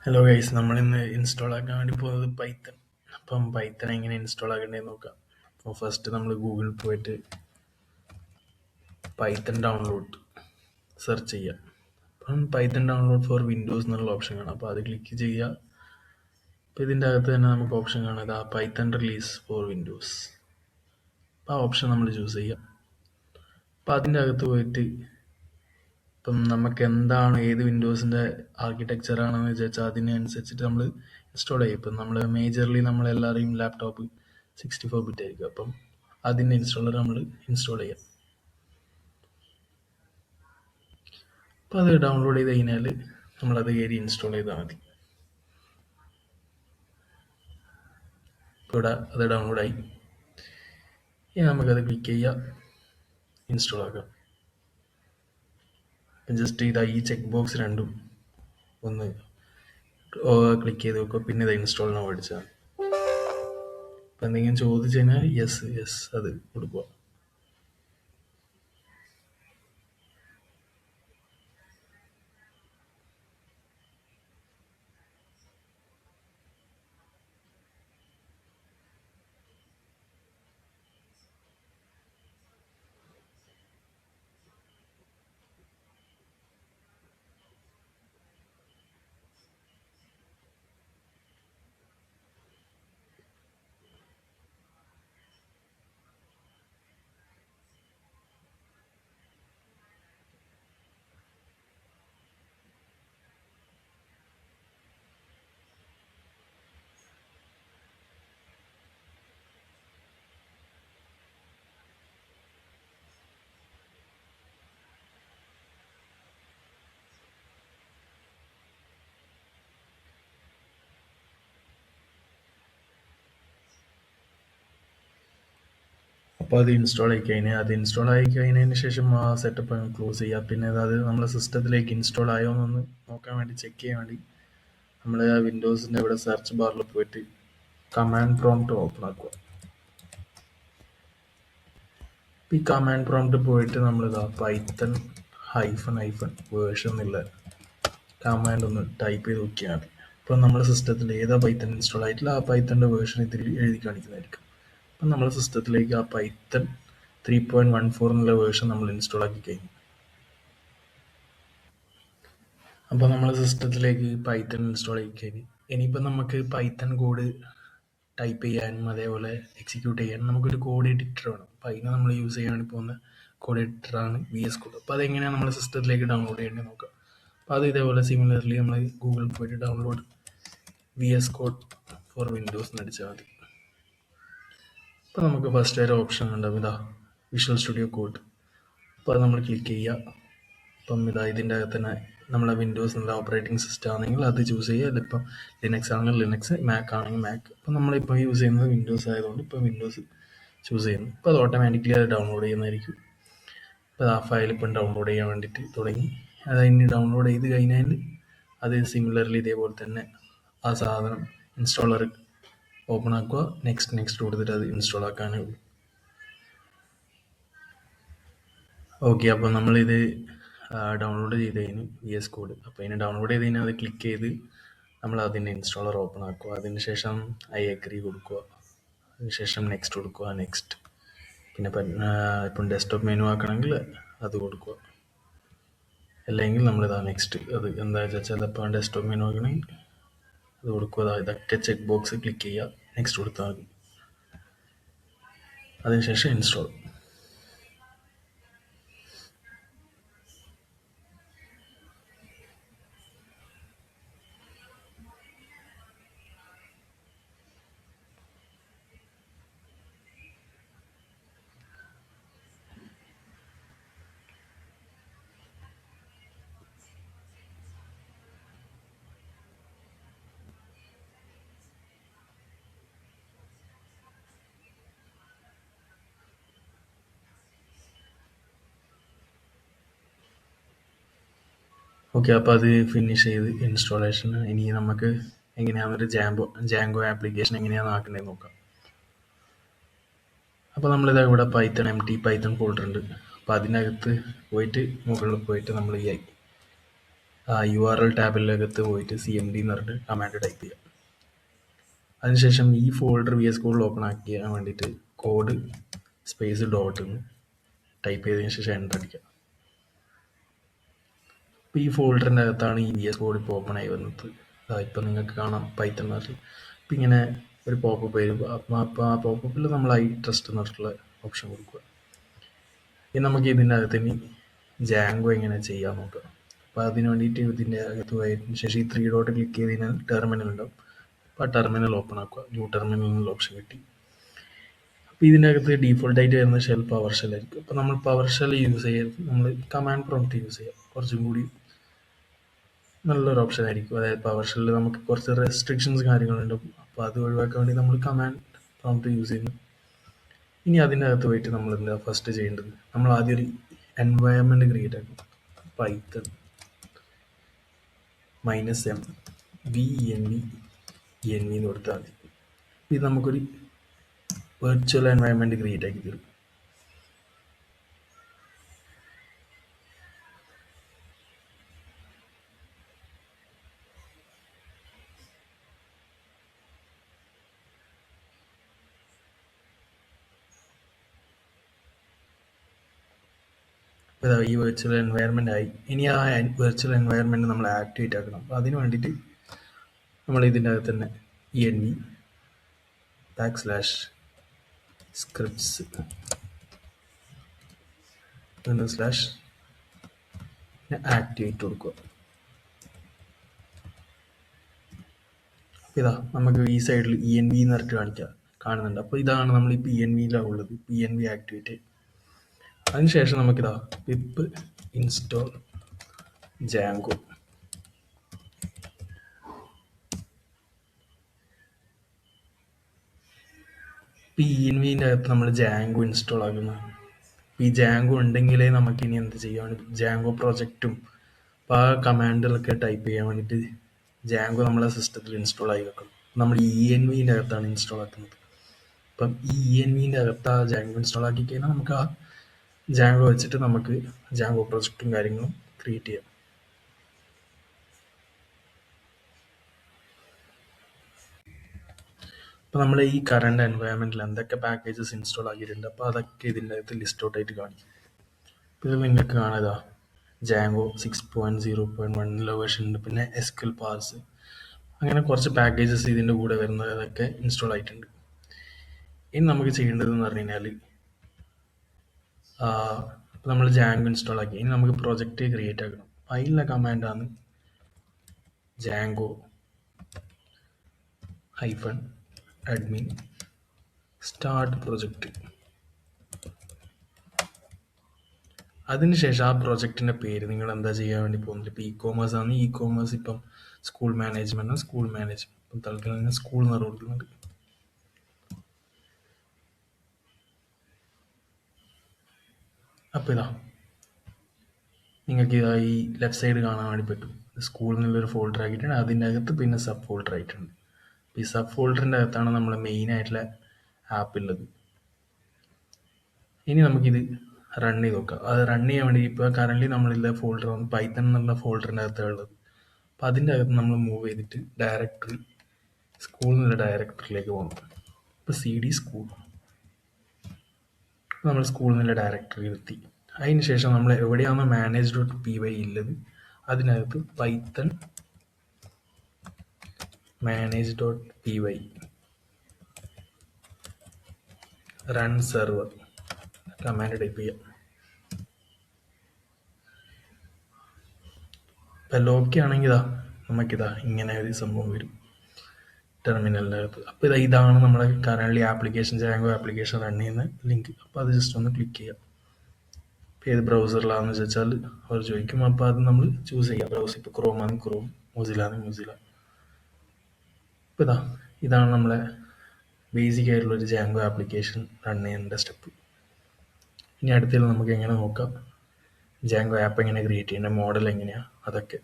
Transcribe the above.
Hello guys, നമ്മളിന്ന് install ആക്കാൻ വേണ്ടി പോകുന്നത് പൈത്തൺ. അപ്പം പൈത്തൺ എങ്ങനെ ഇൻസ്റ്റാൾ ആക്കേണ്ടതെന്ന് നോക്കാം. അപ്പോൾ ഫസ്റ്റ് നമ്മൾ ഗൂഗിളിൽ പോയിട്ട് പൈത്തൺ ഡൗൺലോഡ് സെർച്ച് ചെയ്യുക. അപ്പം പൈത്തൺ ഡൗൺലോഡ് ഫോർ വിൻഡോസ് എന്നുള്ള ഓപ്ഷൻ കാണാം. അപ്പോൾ അത് ക്ലിക്ക് ചെയ്യുക. അപ്പോൾ ഇതിൻ്റെ അകത്ത് തന്നെ നമുക്ക് ഓപ്ഷൻ കാണാം, ആ പൈത്തൺ റിലീസ് ഫോർ വിൻഡോസ്. അപ്പോൾ ആ ഓപ്ഷൻ നമ്മൾ ചൂസ് ചെയ്യുക. അപ്പോൾ അതിൻ്റെ അകത്ത് പോയിട്ട് ഇപ്പം നമുക്ക് എന്താണ്, ഏത് വിൻഡോസിൻ്റെ ആർക്കിടെക്ചർ ആണെന്ന് വിചാരിച്ചാൽ അതിനനുസരിച്ചിട്ട് നമ്മൾ ഇൻസ്റ്റാൾ ചെയ്യും. ഇപ്പം നമ്മൾ മേജർലി നമ്മളെല്ലാവരെയും ലാപ്ടോപ്പ് 64 ബിറ്റ് ആയിരിക്കും. അപ്പം അതിൻ്റെ ഇൻസ്റ്റാളർ നമ്മൾ ഇൻസ്റ്റാൾ ചെയ്യാം. അപ്പം അത് ഡൗൺലോഡ് ചെയ്ത് കഴിഞ്ഞാൽ നമ്മളത് കയറി ഇൻസ്റ്റാൾ ചെയ്താൽ മതി. ഇപ്പോൾ ഇവിടെ അത് ഡൗൺലോഡായി. ഇനി നമുക്കത് ക്ലിക്ക് ചെയ്യുക, ഇൻസ്റ്റാൾ ആക്കാം. ജസ്റ്റ് ഇതാ ഈ ചെക്ക് ബോക്സ് രണ്ടും ഒന്ന് ക്ലിക്ക് ചെയ്ത് വെക്കുക. പിന്നെ ഇത് ഇൻസ്റ്റാളിനാണ് പഠിച്ചാൽ. അപ്പം എന്തെങ്കിലും ചോദിച്ചു കഴിഞ്ഞാൽ യെസ് അത് കൊടുക്കുക. അപ്പോൾ അത് ഇൻസ്റ്റാൾ ആയി കഴിഞ്ഞതിന് ശേഷം ആ സെറ്റപ്പ് ക്ലോസ് ചെയ്യുക. പിന്നെ അത് നമ്മളെ സിസ്റ്റത്തിലേക്ക് ഇൻസ്റ്റാൾ ആയോ എന്നൊന്ന് നോക്കാൻ വേണ്ടി, ചെക്ക് ചെയ്യാൻ വേണ്ടി നമ്മൾ ആ വിൻഡോസിൻ്റെ ഇവിടെ സെർച്ച് ബാറിൽ പോയിട്ട് കമാൻഡ് പ്രോംപ്റ്റ് ഓപ്പൺ ആക്കുക. ഈ കമാൻഡ് പ്രോംപ്റ്റ് പോയിട്ട് നമ്മളിതാ പൈത്തൺ ഹൈഫൺ വേർഷൻ എന്നുള്ള കമാൻഡ് ഒന്ന് ടൈപ്പ് ചെയ്ത് നോക്കിയാൽ മതി. ഇപ്പോൾ നമ്മുടെ സിസ്റ്റത്തിൽ ഏതാ പൈത്തൺ ഇൻസ്റ്റാൾ ആയിട്ടില്ല ആ പൈത്തൻ്റെ വേർഷൻ ഇതിൽ എഴുതി കാണിക്കുന്നതായിരിക്കും. അപ്പം നമ്മുടെ സിസ്റ്റത്തിലേക്ക് ആ പൈത്തൺ 3.14 എന്നുള്ള വേർഷൻ നമ്മൾ ഇൻസ്റ്റാൾ ആക്കി കഴിഞ്ഞു. അപ്പോൾ നമ്മളെ സിസ്റ്റത്തിലേക്ക് പൈത്തൺ ഇൻസ്റ്റാൾ ആക്കി കഴിഞ്ഞു. ഇനിയിപ്പോൾ നമുക്ക് പൈത്തൺ കോഡ് ടൈപ്പ് ചെയ്യാനും അതേപോലെ എക്സിക്യൂട്ട് ചെയ്യാനും നമുക്കൊരു കോഡ് എഡിറ്റർ വേണം. അപ്പോൾ അതിന് നമ്മൾ യൂസ് ചെയ്യാൻ വേണ്ടി പോകുന്ന കോഡ് എഡിറ്ററാണ് VS കോഡ്. അപ്പോൾ അതെങ്ങനെയാണ് നമ്മുടെ സിസ്റ്റത്തിലേക്ക് ഡൗൺലോഡ് ചെയ്യേണ്ടത് നോക്കാം. അപ്പോൾ അത് ഇതേപോലെ സിമിലർലി നമ്മൾ ഗൂഗിളിൽ പോയിട്ട് download VS code for Windows എന്ന് അടിച്ചാൽ മതി. അപ്പോൾ നമുക്ക് ഫസ്റ്റ് ഒരു ഓപ്ഷൻ ഉണ്ടാവും, ഇതാ വിഷ്വൽ സ്റ്റുഡിയോ കോഡ്. അപ്പോൾ അത് നമ്മൾ ക്ലിക്ക് ചെയ്യുക. അപ്പം ഇതാ ഇതിൻ്റെ അകത്ത് തന്നെ നമ്മളെ വിൻഡോസ് എന്നുള്ള ഓപ്പറേറ്റിംഗ് സിസ്റ്റം ആണെങ്കിൽ അത് ചൂസ് ചെയ്യുക. ഇതിപ്പം ലിനക്സ് ആണെങ്കിൽ ലിനക്സ്, മാക് ആണെങ്കിൽ മാക്. അപ്പം നമ്മളിപ്പോൾ യൂസ് ചെയ്യുന്നത് വിൻഡോസ് ആയതുകൊണ്ട് ഇപ്പോൾ വിൻഡോസ് ചൂസ് ചെയ്യുന്നു. അപ്പോൾ അത് ഓട്ടോമാറ്റിക്കലി അത് ഡൗൺലോഡ് ചെയ്യുന്നതായിരിക്കും. അപ്പോൾ ആ ഫയൽ ഇപ്പം ഡൗൺലോഡ് ചെയ്യാൻ വേണ്ടിയിട്ട് തുടങ്ങി. അത് ഇനി ഡൗൺലോഡ് ചെയ്ത് കഴിഞ്ഞാൽ അത് സിമിലർലി ഇതേപോലെ തന്നെ ആ സാധനം ഇൻസ്റ്റാളർ ഓപ്പൺ ആക്കുക, നെക്സ്റ്റ് കൊടുത്തിട്ട് അത് ഇൻസ്റ്റാൾ ആക്കാനേ ഉള്ളൂ. ഓക്കെ, അപ്പോൾ നമ്മളിത് ഡൗൺലോഡ് ചെയ്ത് കഴിഞ്ഞു VS കോഡ്. അപ്പോൾ ഇതിന് ഡൗൺലോഡ് ചെയ്ത് കഴിഞ്ഞാൽ അത് ക്ലിക്ക് ചെയ്ത് നമ്മൾ അതിൻ്റെ ഇൻസ്റ്റാളർ ഓപ്പൺ ആക്കുക. അതിനുശേഷം ഐ അഗ്രി കൊടുക്കുക. അതിനുശേഷം നെക്സ്റ്റ് കൊടുക്കുക, നെക്സ്റ്റ്. പിന്നെ ഇപ്പം ഡെസ്ക്ടോപ്പ് മെനു ആക്കണമെങ്കിൽ അത് കൊടുക്കുക. അല്ലെങ്കിൽ നമ്മളിതാ നെക്സ്റ്റ്, അത് എന്താ വെച്ചാൽ ഇപ്പം ഡെസ്ക്ടോപ്പ് മെനു ആക്കണമെങ്കിൽ അത് കൊടുക്കുക. ഇതൊക്കെ ചെക്ക് ബോക്സ് ക്ലിക്ക് ചെയ്യുക, നെക്സ്റ്റ് കൊടുത്താൽ മതി. അതിനുശേഷം ഇൻസ്റ്റാൾ. ഓക്കെ, അപ്പോൾ അത് ഫിനിഷ് ചെയ്ത് ഇൻസ്റ്റാളേഷൻ. ഇനി നമുക്ക് എങ്ങനെയാണ് ഒരു ജാങ്കോ ആപ്ലിക്കേഷൻ എങ്ങനെയാണ് ആക്കേണ്ടത് നോക്കാം. അപ്പോൾ നമ്മളിതാ ഇവിടെ പൈത്തൺ ഫോൾഡർ ഉണ്ട്. അപ്പോൾ അതിനകത്ത് പോയിട്ട് മുകളിൽ പോയിട്ട് നമ്മൾ URL ടാബിലകത്ത് പോയിട്ട് CMD എന്ന് പറഞ്ഞിട്ട് കമാൻഡ് ടൈപ്പ് ചെയ്യുക. അതിനുശേഷം ഈ ഫോൾഡർ VS കോഡിൽ ഓപ്പൺ ആക്കിയാൻ വേണ്ടിയിട്ട് കോഡ് സ്പേസ് ഡോട്ട് എന്ന് ടൈപ്പ് ചെയ്തതിന് ശേഷം എൻ്റർ അടിക്കുക. അപ്പോൾ ഈ ഫോൾഡറിൻ്റെ അകത്താണ് ഈ VS കോഡ് ഇപ്പോൾ ഓപ്പൺ ആയി വന്നത്. ഇപ്പം നിങ്ങൾക്ക് കാണാം പൈത്തൺ മാറി. അപ്പം ഇങ്ങനെ ഒരു പോപ്പപ്പ് വരും. അപ്പോൾ ആ പോപ്പപ്പിൽ നമ്മൾ ട്രസ്റ്റ് എന്ന് പറഞ്ഞിട്ടുള്ള ഓപ്ഷൻ കൊടുക്കുക. ഇനി നമുക്ക് ഇതിൻ്റെ അകത്ത് ഇനി ജാങ്കോ എങ്ങനെ ചെയ്യാൻ നോക്കാം. അപ്പോൾ അതിന് വേണ്ടിയിട്ട് ഇതിൻ്റെ അകത്ത് പോയതിന് ശേഷം ഈ 3 ഡോട്ട് ക്ലിക്ക് ചെയ്ത് കഴിഞ്ഞാൽ ടെർമിനൽ ഉണ്ടാവും. അപ്പോൾ ആ ടെർമിനൽ ഓപ്പൺ ആക്കുക. ന്യൂ ടെർമിനൽ എന്നുള്ള ഓപ്ഷൻ കിട്ടി. അപ്പോൾ ഇതിൻ്റെ അകത്ത് ഡീഫോൾട്ടായിട്ട് വരുന്ന ഷെൽ പവർ ഷെൽ ആയിരിക്കും. അപ്പോൾ നമ്മൾ പവർ ഷെൽ യൂസ് ചെയ്യരുത്, നമ്മൾ കമാൻഡ് പ്രോംപ്റ്റ് യൂസ് ചെയ്യാം. കുറച്ചും കൂടി നല്ലൊരു ഓപ്ഷൻ ആയിരിക്കും. അതായത് പവർ ഷെല്ലിൽ നമുക്ക് കുറച്ച് റെസ്ട്രിക്ഷൻസ് കാര്യങ്ങളുണ്ട്. അപ്പോൾ അത് ഒഴിവാക്കാൻ വേണ്ടി നമ്മൾ കമാൻഡ് പ്രോംപ്റ്റ് യൂസ് ചെയ്യുന്നു. ഇനി അതിൻ്റെ അകത്ത് പോയിട്ട് നമ്മൾ എന്താ ഫസ്റ്റ് ചെയ്യേണ്ടത്, നമ്മൾ ആദ്യം ഒരു എൻവയൺമെൻറ്റ് ക്രിയേറ്റ് ആക്കും. പൈത്തൺ -m venv എന്ന് കൊടുത്താൽ മതി. ഇത് നമുക്കൊരു വെർച്വൽ എൻവയൺമെൻറ്റ് ക്രിയേറ്റ് ആക്കി തരും. അപ്പോൾ ഈ വെർച്വൽ എൻവയൺമെൻ്റ് ആയി. ഇനി ആ വെർച്വൽ എൻവയൺമെൻറ്റ് നമ്മൾ ആക്ടിവേറ്റ് ആക്കണം. അപ്പോൾ അതിന് വേണ്ടിയിട്ട് നമ്മൾ ഇതിൻ്റെ അകത്ത് തന്നെ env \scripts ആക്ടിവേറ്റ് കൊടുക്കുക. അപ്പോൾ ഇതാ നമുക്ക് ഈ സൈഡിൽ env എന്ന് പറഞ്ഞിട്ട് കാണുന്നുണ്ട്. അപ്പോൾ ഇതാണ് നമ്മൾ ഈ envയിലാണ് ഉള്ളത്. env activate. അതിനുശേഷം നമുക്കിതാ പിപ്പ് ഇൻസ്റ്റോൾ ജാങ്കോ. envൻ്റെ അകത്ത് നമ്മൾ ജാങ്കോ ഇൻസ്റ്റാൾ ആക്കുന്നതാണ്. ഈ ജാങ്കോ ഉണ്ടെങ്കിലേ നമുക്ക് ഇനി എന്ത് ചെയ്യാൻ ജാങ്കോ പ്രൊജക്റ്റും അപ്പോൾ ആ കമാൻഡുകളൊക്കെ ടൈപ്പ് ചെയ്യാൻ വേണ്ടിയിട്ട് ജാങ്കോ നമ്മളെ സിസ്റ്റത്തിൽ ഇൻസ്റ്റാൾ ആയി വെക്കണം. നമ്മൾ envൻ്റെ അകത്താണ് ഇൻസ്റ്റാൾ ആക്കുന്നത്. അപ്പം envൻ്റെ അകത്ത് ആ ജാങ്കോ ഇൻസ്റ്റാൾ ആക്കി കഴിഞ്ഞാൽ നമുക്ക് ആ ജാങ്കോ വെച്ചിട്ട് നമുക്ക് ജാങ്കോ പ്രൊജക്റ്റും കാര്യങ്ങളും ക്രിയേറ്റ് ചെയ്യാം. അപ്പോൾ നമ്മൾ ഈ കറണ്ട് എൻവയൺമെൻറ്റിൽ എന്തൊക്കെ പാക്കേജസ് ഇൻസ്റ്റാൾ ആക്കിയിട്ടുണ്ട് അപ്പോൾ അതൊക്കെ ഇതിൻ്റെ അകത്ത് ലിസ്റ്റ് ഔട്ട് ആയിട്ട് കാണിക്കും. ഇപ്പോൾ ഇത് നിങ്ങൾക്ക് കാണുക ജാങ്കോ 6.0.1 വേർഷൻ ഉണ്ട്. പിന്നെ SQL പാർസ്, അങ്ങനെ കുറച്ച് പാക്കേജസ് ഇതിൻ്റെ കൂടെ വരുന്നതൊക്കെ ഇൻസ്റ്റാൾ ആയിട്ടുണ്ട്. ഇനി നമുക്ക് ചെയ്യേണ്ടതെന്ന് പറഞ്ഞു കഴിഞ്ഞാൽ ഇപ്പോൾ നമ്മൾ ജാങ്കോ ഇൻസ്റ്റാൾ ആക്കി. ഇനി നമുക്ക് പ്രൊജക്റ്റ് ക്രിയേറ്റ് ആക്കണം. അതിനുള്ള കമാൻഡാണ് ജാങ്കോ -admin start project. അതിനുശേഷം ആ പ്രൊജക്റ്റിൻ്റെ പേര് നിങ്ങൾ എന്താ ചെയ്യാൻ വേണ്ടി പോകുന്നത്. ഇപ്പോൾ ഇ-കോമേഴ്സ് ആണ്, ഇ-കോമേഴ്സ് ഇപ്പം സ്കൂൾ മാനേജ്മെൻറ്റ് ഇപ്പം തൽക്കാലം സ്കൂൾ എന്ന് കൊടുക്കുന്നുണ്ട്. അപ്പോൾ ഇതാ നിങ്ങൾക്ക് ഇതാ ഈ ലെഫ്റ്റ് സൈഡ് കാണാൻ വേണ്ടി പറ്റും. സ്കൂളിൽ നിന്നുള്ളൊരു ഫോൾഡർ ആക്കിയിട്ടുണ്ട്. അതിൻ്റെ അകത്ത് പിന്നെ സബ് ഫോൾഡർ ആയിട്ടുണ്ട്. ഈ സബ് ഫോൾഡറിൻ്റെ അകത്താണ് നമ്മൾ മെയിൻ ആയിട്ടുള്ള ആപ്പ് ഉള്ളത്. ഇനി നമുക്കിത് റൺ ചെയ്ത് നോക്കാം. അത് റൺ ചെയ്യാൻ വേണ്ടി ഇപ്പോൾ കറൻ്റ് നമ്മളുള്ള ഫോൾഡർ പൈത്തൺ എന്നുള്ള ഫോൾഡറിൻ്റെ അകത്താണ് ഉള്ളത്. അപ്പോൾ അതിൻ്റെ അകത്ത് നമ്മൾ മൂവ് ചെയ്തിട്ട് ഡയറക്ടറി സ്കൂളിൽ നിന്നുള്ള ഡയറക്ടറിയിലേക്ക് പോകണം. ഇപ്പോൾ CD സ്കൂൾ നമ്മൾ സ്കൂളിൽ നിന്നുള്ള ഡയറക്ടറി എത്തി. അതിന് ശേഷം നമ്മൾ എവിടെയാണോ manage.py ഉള്ളത് അതിനകത്ത് Python manage.py run server command type ചെയ്യാം. ഇപ്പം ലോക്കി ആണെങ്കിൽ നമുക്കിതാ ഇങ്ങനെ ഒരു സംഭവം വരും ടെർമിനലിൻ്റെ അകത്ത്. അപ്പോൾ ഇതാണ് നമ്മുടെ current application Django application run ചെയ്യുന്ന ലിങ്ക്. അപ്പോൾ അത് ജസ്റ്റ് ഒന്ന് ക്ലിക്ക് ചെയ്യാം. ഇപ്പോൾ ഏത് ബ്രൗസറിലാണെന്ന് ചോദിച്ചാൽ അവർ ചോദിക്കും. അപ്പോൾ അത് നമ്മൾ ചൂസ് ചെയ്യാം. ബ്രൗസർ ഇപ്പോൾ ക്രോം ആണ് ക്രോം, മൊസില ആണ് മൊസില. ഇപ്പോൾ ഇതാണ് നമ്മളെ ബേസിക് ആയിട്ടുള്ളൊരു ജാങ്കോ ആപ്ലിക്കേഷൻ റൺ ചെയ്യേണ്ട സ്റ്റെപ്പ്. ഇനി അടുത്തതിൽ നമുക്ക് എങ്ങനെ നോക്കാം ജാങ്കോ ആപ്പ് എങ്ങനെ ക്രിയേറ്റ് ചെയ്യേണ്ട, മോഡൽ എങ്ങനെയാണ്, അതൊക്കെ